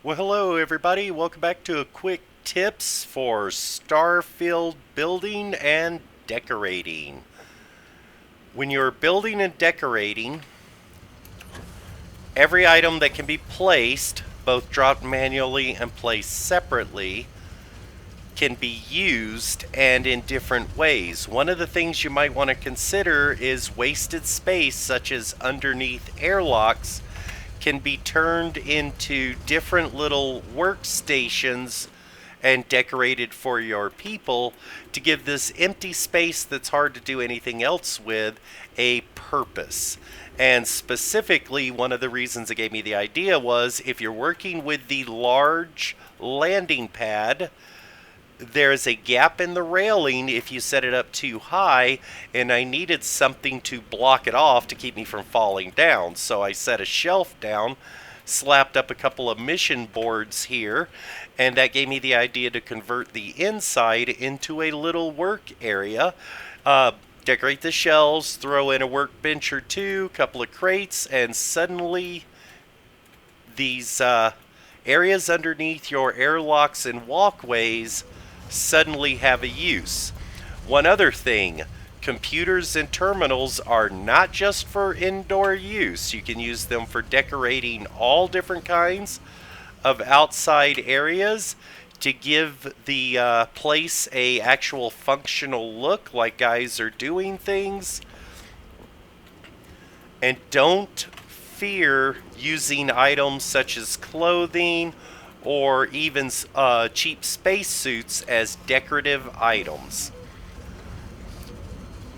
Well, hello everybody. Welcome back to a quick tips for star-filled building and decorating. When you're building and decorating, every item that can be placed, both dropped manually and placed separately, can be used and in different ways. One of the things you might want to consider is wasted space, such as underneath airlocks, can be turned into different little workstations and decorated for your people to give this empty space that's hard to do anything else with a purpose. And specifically, one of the reasons that gave me the idea was if you're working with the large landing pad, there's a gap in the railing if you set it up too high, and I needed something to block it off to keep me from falling down. So I set a shelf down, slapped up a couple of mission boards here, and that gave me the idea to convert the inside into a little work area. Decorate the shelves, throw in a workbench or two, couple of crates, and suddenly these areas underneath your airlocks and walkways suddenly have a use. One other thing, computers and terminals are not just for indoor use. You can use them for decorating all different kinds of outside areas to give the place a actual functional look, like guys are doing things. And don't fear using items such as clothing or even cheap spacesuits as decorative items.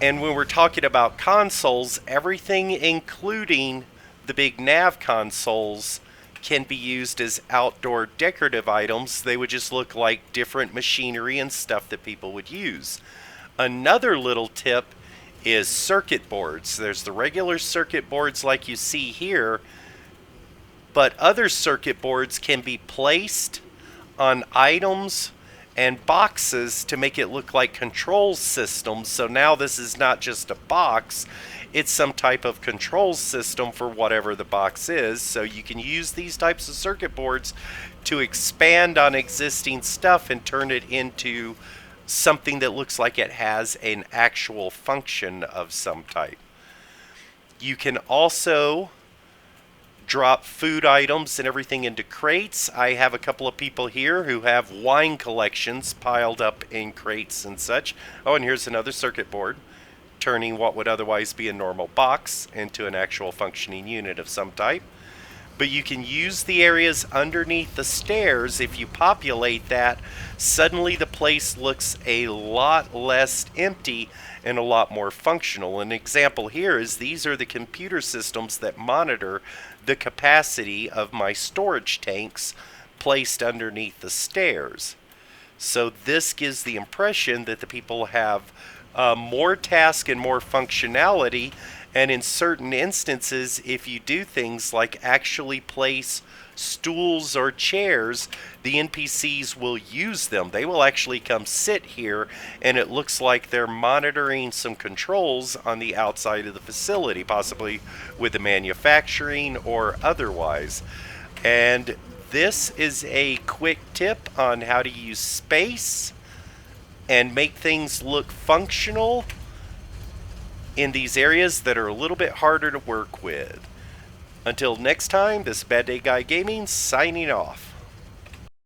And when we're talking about consoles, everything including the big nav consoles can be used as outdoor decorative items. They would just look like different machinery and stuff that people would use. Another little tip is circuit boards. There's the regular circuit boards like you see here, but other circuit boards can be placed on items and boxes to make it look like control systems. So now this is not just a box, it's some type of control system for whatever the box is. So you can use these types of circuit boards to expand on existing stuff and turn it into something that looks like it has an actual function of some type. You can also drop food items and everything into crates. I have a couple of people here who have wine collections piled up in crates and such. Oh, and here's another circuit board, turning what would otherwise be a normal box into an actual functioning unit of some type. But you can use the areas underneath the stairs. If you populate that, suddenly the place looks a lot less empty and a lot more functional. An example here is these are the computer systems that monitor the capacity of my storage tanks placed underneath the stairs. So this gives the impression that the people have more task and more functionality. And in certain instances, if you do things like actually place stools or chairs, the NPCs will use them. They will actually come sit here, and it looks like they're monitoring some controls on the outside of the facility, possibly with the manufacturing or otherwise. And this is a quick tip on how to use space and make things look functional in these areas that are a little bit harder to work with. Until next time, this is Bad Day Guy Gaming signing off.